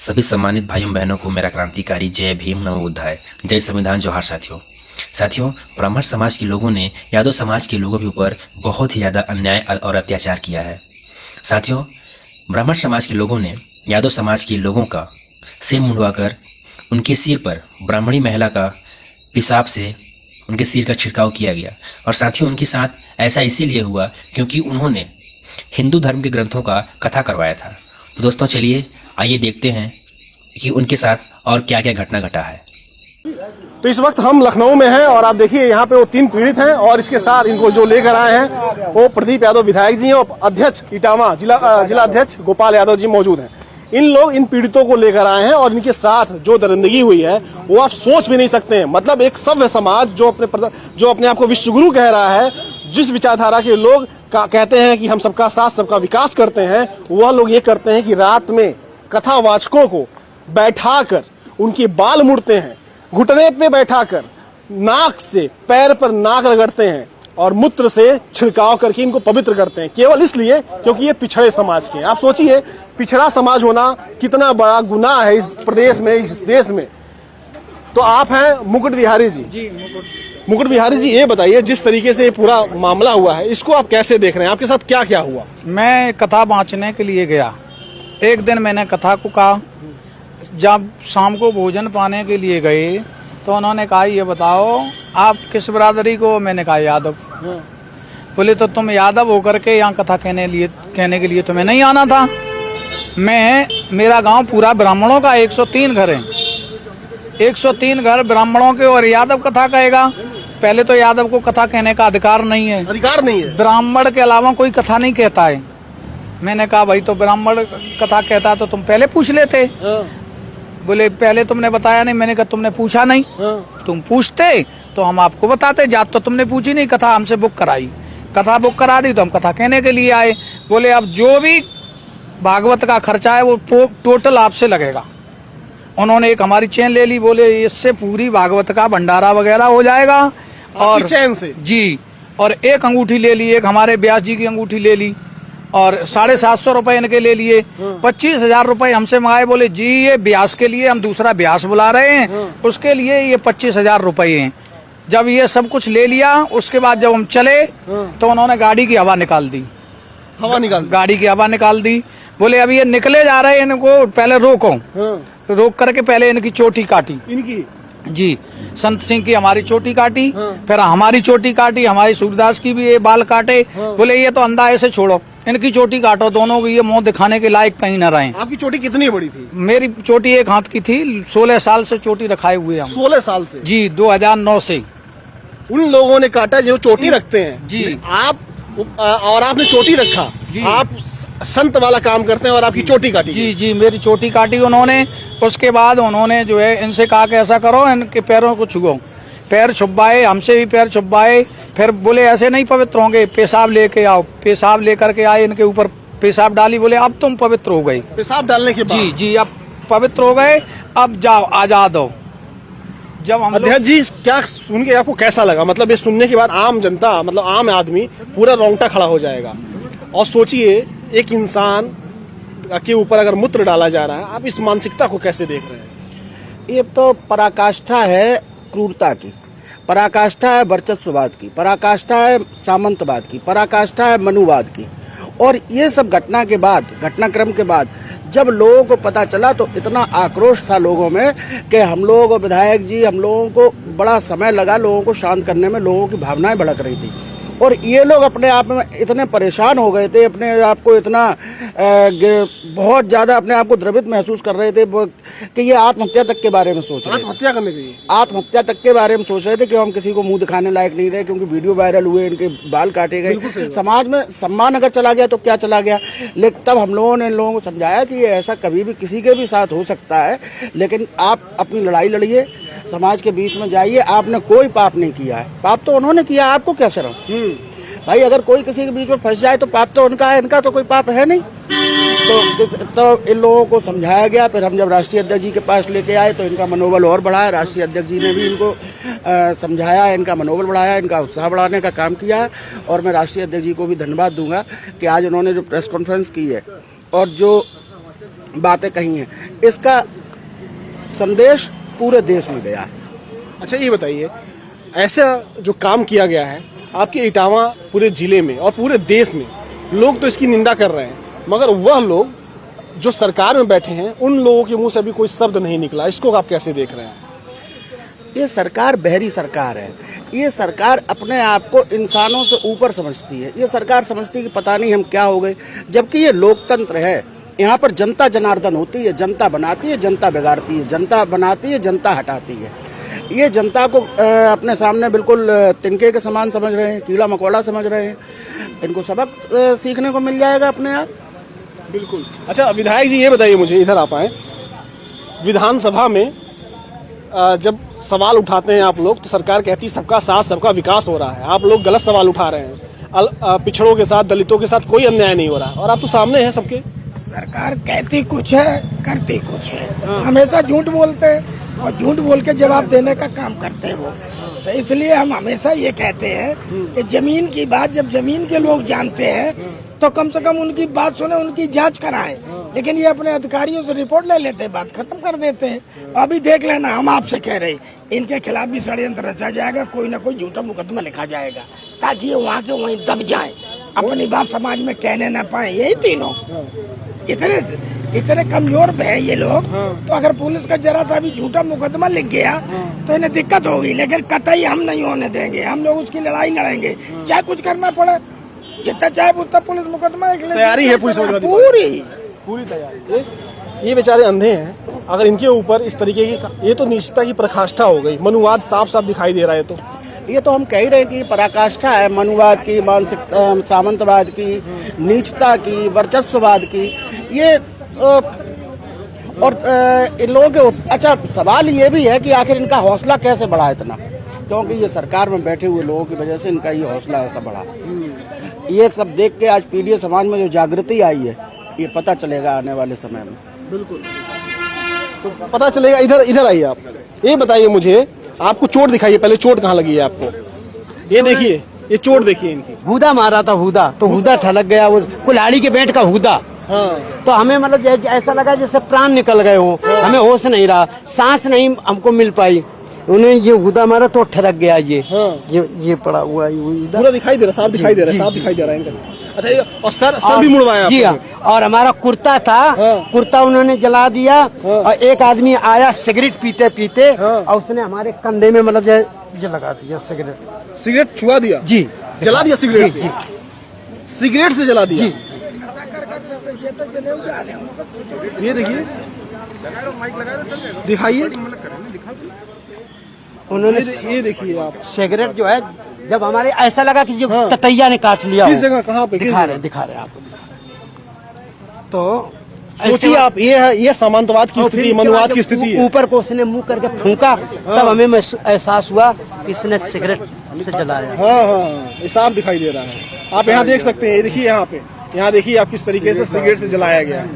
सभी सम्मानित भाइयों बहनों को मेरा क्रांतिकारी जय भीम नमो बुद्धाय, जय संविधान जोहार। साथियों, ब्राह्मण समाज के लोगों ने यादव समाज के लोगों के ऊपर बहुत ही ज़्यादा अन्याय और अत्याचार किया है। साथियों, ब्राह्मण समाज के लोगों ने यादव समाज के लोगों का सिर मुंडवाकर उनके सिर पर ब्राह्मणी महिला का पेशाब से उनके सिर का छिड़काव किया गया। और साथियों, उनके साथ ऐसा इसीलिए हुआ क्योंकि उन्होंने हिंदू धर्म के ग्रंथों का कथा करवाया था। तो दोस्तों, चलिए आइए देखते हैं कि उनके साथ और क्या क्या घटना घटा है। तो इस वक्त हम लखनऊ में हैं और आप देखिए यहाँ पे वो 3 पीड़ित हैं और इसके साथ इनको जो लेकर आए हैं वो प्रदीप यादव विधायक जी हैं और अध्यक्ष इटावा जिला अध्यक्ष गोपाल यादव जी मौजूद हैं। इन लोग इन पीड़ितों को लेकर आए हैं और इनके साथ जो दरिंदगी हुई है वो आप सोच भी नहीं सकते हैं। मतलब एक सभ्य समाज जो अपने आप को विश्वगुरु कह रहा है, जिस विचारधारा के लोग कहते हैं कि हम सबका साथ सबका विकास करते हैं, वह लोग ये करते हैं कि रात में कथावाचकों को बैठाकर उनके बाल मुड़ते हैं, घुटने पे बैठाकर नाक से पैर पर नाक रगड़ते हैं और मूत्र से छिड़काव करके इनको पवित्र करते हैं, केवल इसलिए क्योंकि ये पिछड़े समाज के हैं। आप सोचिए, पिछड़ा समाज होना कितना बड़ा गुनाह है इस प्रदेश में, इस देश में। तो आप हैं मुकुट बिहारी जी। मुकुट बिहारी जी, ये बताइए, जिस तरीके से पूरा मामला हुआ है इसको आप कैसे देख रहे हैं? आपके साथ क्या क्या हुआ? मैं कथा बाँचने के लिए गया। एक दिन मैंने कथा को कहा, जब शाम को भोजन पाने के लिए गए तो उन्होंने कहा, ये बताओ आप किस बिरादरी को? मैंने कहा यादव। बोले तो तुम यादव होकर के यहाँ कथा कहने के लिए तुम्हें नहीं आना था? मेरा गांव पूरा ब्राह्मणों का 103 घर है, 103 घर ब्राह्मणों के, और यादव कथा कहेगा? पहले तो यादव को कथा कहने का अधिकार नहीं है। अधिकार नहीं है? ब्राह्मण के अलावा कोई कथा नहीं कहता है। मैंने कहा भाई, तो ब्राह्मण कथा कहता तो तुम पहले पूछ लेते। बोले पहले तुमने बताया नहीं। मैंने कहा तुमने पूछा नहीं, तुम पूछते तो हम आपको बताते। जात तो तुमने पूछी नहीं, कथा हमसे बुक कराई, कथा बुक करा दी तो हम कथा कहने के लिए आए। बोले अब जो भी भागवत का खर्चा है वो टोटल आपसे लगेगा। उन्होंने एक हमारी चेन ले ली, बोले इससे पूरी भागवत का भंडारा वगैरह हो जाएगा। और चैन से? जी। और एक अंगूठी ले ली, एक हमारे व्यास जी की अंगूठी ले ली और 750 रुपए इनके ले लिए। 25,000 रुपए हमसे मंगाए। बोले जी ये ब्यास के लिए, हम दूसरा ब्यास बुला रहे हैं, उसके लिए ये 25,000 रुपए हैं। जब ये सब कुछ ले लिया, उसके बाद जब हम चले तो उन्होंने गाड़ी की हवा निकाल दी। गाड़ी की हवा निकाल दी। बोले अभी ये निकले जा रहे हैं, इनको पहले रोको। रोक करके पहले इनकी चोटी काटी। इनकी? जी। संत सिंह की हमारी चोटी काटी, फिर हमारी चोटी काटी, हमारी सूरदास की भी ये बाल काटे। बोले ये तो अंधा ऐसे छोड़ो, इनकी चोटी काटो दोनों की, ये मुंह दिखाने के लायक कहीं न रहे। आपकी चोटी कितनी बड़ी थी? मेरी चोटी 1 हाथ की थी। 16 साल से चोटी रखाए हुए हम। 16 साल से? जी, 2009 से। उन लोगों ने काटा जो चोटी रखते हैं जी। आप और आपने चोटी रखा, आप संत वाला काम करते हैं और आपकी चोटी काटी? जी जी, मेरी चोटी काटी उन्होंने। उसके बाद उन्होंने जो है इनसे कहा कि ऐसा करो, इनके पैरों को छुओ। पैर छुपाए, हमसे भी पैर छुपाए। फिर बोले ऐसे नहीं पवित्र होंगे, पेशाब लेके आओ। पेशाब लेकर के आए, इनके ऊपर पेशाब डाली। बोले अब तुम पवित्र हो गए। पेशाब डालने के बाद? जी जी, अब पवित्र हो गए, अब जाओ आजाद हो। जब हम अध्यक्ष जी, क्या सुन के आपको कैसा लगा? मतलब ये सुनने के बाद आम जनता, मतलब आम आदमी पूरा रोंगटा खड़ा हो जाएगा। और सोचिए, एक इंसान के ऊपर अगर मूत्र डाला जा रहा है, आप इस मानसिकता को कैसे देख रहे हैं? ये तो पराकाष्ठा है क्रूरता की, पराकाष्ठा है वर्चस्ववाद की, पराकाष्ठा है सामंतवाद की, पराकाष्ठा है मनुवाद की। और ये सब घटनाक्रम के बाद जब लोगों को पता चला तो इतना आक्रोश था लोगों में कि हम लोग, विधायक जी, हम लोगों को बड़ा समय लगा लोगों को शांत करने में। लोगों की भावनाएं भड़क रही थी और ये लोग अपने आप में इतने परेशान हो गए थे, अपने आप को इतना बहुत ज़्यादा अपने आप को द्रवित महसूस कर रहे थे कि ये आत्महत्या तक के बारे में सोच रहे थे। आत्महत्या करने के लिए? आत्महत्या तक के बारे में सोच रहे थे कि हम किसी को मुंह दिखाने लायक नहीं रहे, क्योंकि वीडियो वायरल हुए, इनके बाल काटे गए। समाज में सम्मान अगर चला गया तो क्या चला गया। लेकिन तब हम लोगों ने इन लोगों को समझाया कि ये ऐसा कभी भी किसी के भी साथ हो सकता है, लेकिन आप अपनी लड़ाई लड़िए, समाज के बीच में जाइए। आपने कोई पाप नहीं किया है, पाप तो उन्होंने किया, आपको क्या शर्म? भाई अगर कोई किसी के बीच में फंस जाए तो पाप तो उनका है, इनका तो कोई पाप है नहीं। तो इन लोगों को समझाया गया। फिर हम जब राष्ट्रीय अध्यक्ष जी के पास लेके आए तो इनका मनोबल और बढ़ाया। राष्ट्रीय अध्यक्ष जी ने भी इनको समझाया, इनका मनोबल बढ़ाया, इनका उत्साह बढ़ाने का काम किया है। और मैं राष्ट्रीय अध्यक्ष जी को भी धन्यवाद दूंगा कि आज उन्होंने जो प्रेस कॉन्फ्रेंस की है और जो बातें कही हैं, इसका संदेश पूरे देश में गया है। अच्छा ये बताइए, ऐसा जो काम किया गया है आपके इटावा पूरे जिले में और पूरे देश में, लोग तो इसकी निंदा कर रहे हैं, मगर वह लोग जो सरकार में बैठे हैं उन लोगों के मुंह से अभी कोई शब्द नहीं निकला। इसको आप कैसे देख रहे हैं? ये सरकार बहरी सरकार है। ये सरकार अपने आप को इंसानों से ऊपर समझती है। ये सरकार समझती है कि पता नहीं हम क्या हो गए, जबकि ये लोकतंत्र है। यहाँ पर जनता जनार्दन होती है, जनता बनाती है, जनता बिगाड़ती है, जनता बनाती है, जनता हटाती है। ये जनता को अपने सामने बिल्कुल तिनके के समान समझ रहे हैं, कीड़ा मकोड़ा समझ रहे हैं। इनको सबक सीखने को मिल जाएगा अपने आप। बिल्कुल। अच्छा विधायक जी ये बताइए मुझे, इधर आप आए, विधानसभा में जब सवाल उठाते हैं आप लोग तो सरकार कहती है सबका साथ सबका विकास हो रहा है। आप लोग गलत सवाल उठा रहे हैं, पिछड़ों के साथ दलितों के साथ कोई अन्याय नहीं हो रहा, और आप तो सामने हैं सबके। सरकार कहती कुछ है, करती कुछ है। हमेशा झूठ बोलते हैं और झूठ बोल के जवाब देने का काम करते हैं वो। तो इसलिए हम हमेशा ये कहते हैं कि जमीन की बात जब जमीन के लोग जानते हैं तो कम से कम उनकी बात सुने, उनकी जांच कराएं। लेकिन ये अपने अधिकारियों से रिपोर्ट ले लेते हैं, बात खत्म कर देते हैं। अभी देख लेना, हम आपसे कह रहे हैं इनके खिलाफ भी षड्यंत्र रचा जाएगा, कोई ना कोई झूठा मुकदमा लिखा जाएगा ताकि ये वहाँ के वहीं दब जाए, अपनी बात समाज में कहने न पाए। यही तीनों इतने कमजोर है ये लोग। तो अगर पुलिस का जरा सा भी झूठा मुकदमा लिख गया तो इन्हें दिक्कत होगी, लेकिन कतई हम नहीं होने देंगे। हम लोग उसकी लड़ाई लड़ेंगे, चाहे कुछ करना पड़े, जितना चाहे उतना पुलिस मुकदमा। तैयारी है पुलिस पूरी तैयारी। ये बेचारे अंधे हैं, अगर इनके ऊपर इस तरीके की, ये तो नीचता की पराकाष्ठा हो गई, मनुवाद साफ साफ दिखाई दे रहा है। तो ये तो हम कह ही रहे हैं कि पराकाष्ठा है, मनुवाद की, मानसिक सामंतवाद की, नीचता की, वर्चस्ववाद की। ये और इन लोगों के अच्छा सवाल ये भी है कि आखिर इनका हौसला कैसे बढ़ा इतना, क्योंकि ये सरकार में बैठे हुए लोगों की वजह से इनका ये हौसला ऐसा बढ़ा। ये सब देख के आज पीढ़ी समाज में जो जागृति आई है, ये पता चलेगा आने वाले समय में। बिल्कुल तो पता चलेगा। इधर आइए आप, ये बताइए मुझे, आपको चोट दिखाइए पहले, चोट कहाँ लगी है आपको? ये देखिए, ये चोट देखिए इनकी। हुदा मारा था, हुदा तो हुदा ठलक गया, वो कुल्हाड़ी के बेट का हुदा। हाँ। तो हमें मतलब ऐसा लगा जैसे प्राण निकल गए हो। हमें होश नहीं रहा, सांस नहीं हमको मिल पाई। उन्हें ये हुदा मारा तो ठरक गया ये। हाँ। ये पड़ा हुआ पूरा दिखाई दे रहा, साफ दिखाई दे रहा है, साफ दिखाई दे रहा है इनका। अच्छा ये और सर भी मुड़वाया जी हाँ। और हमारा कुर्ता था, कुर्ता उन्होंने जला दिया। और एक आदमी आया सिगरेट पीते पीते और उसने हमारे कंधे में मतलब ये लगा दिया सिगरेट छुआ दिया जी, जला दिया सिगरेट से। सिगरेट से जला दिया। ये देखिए, दिखाइए उन्होंने। ये देखिए आप, सिगरेट जो है जब हमारे ऐसा लगा कि जो ततैया ने काट लिया। किस जगह, कहाँ पे? दिखा रहे आपको। तो सोचिए आप, ये सामंतवाद की स्थिति, मनुवाद की स्थिति है। ऊपर को उसने मुंह करके फूंका, तब हमें एहसास हुआ कि इसने सिगरेट से जलाया। हाँ, ये साफ दिखाई दे रहा है। आप यहाँ देख सकते हैं, ये देखिए यहाँ पे, यहाँ देखिए आप किस तरीके से सिगरेट से जलाया गया है।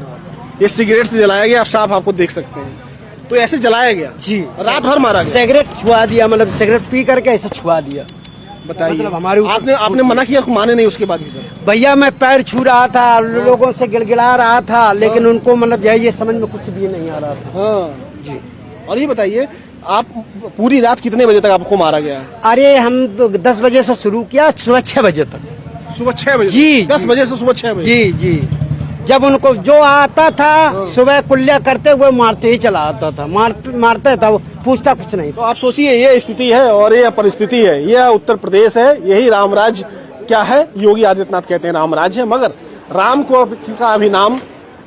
ये सिगरेट से जलाया गया, आप साफ आपको देख सकते हैं। तो ऐसे जलाया गया जी, रात भर मारा गया। सिगरेट छुआ दिया, मतलब सिगरेट पी करके ऐसे छुआ दिया। बताइए मतलब हमारे आपने मना किया, माने नहीं उसके बाद भी सर? भैया मैं पैर छू रहा था, लोगों से गिड़गिड़ा रहा था, लेकिन उनको मतलब ये समझ में कुछ भी नहीं आ रहा था। हाँ जी। और ये बताइए, आप पूरी रात कितने बजे तक आपको मारा गया? अरे हम 10 बजे से शुरू किया, सुबह 6 बजे तक। सुबह 6 बजे? जी, 10 बजे से सुबह 6 बजे? जी जी। जब उनको जो आता था सुबह कुल्ला करते हुए मारते ही चला आता था, मारता था, वो पूछता कुछ नहीं। तो आप सोचिए, ये स्थिति है और ये परिस्थिति है। यह उत्तर प्रदेश है, यही रामराज क्या है, योगी आदित्यनाथ कहते हैं रामराज है, मगर राम को का भी नाम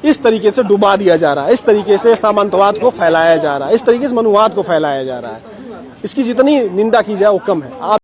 इस तरीके से डुबा दिया जा रहा है, इस तरीके से सामंतवाद को फैलाया जा रहा है, इस तरीके से मनुवाद को फैलाया जा रहा है। इसकी जितनी निंदा की जाए वो कम है। आप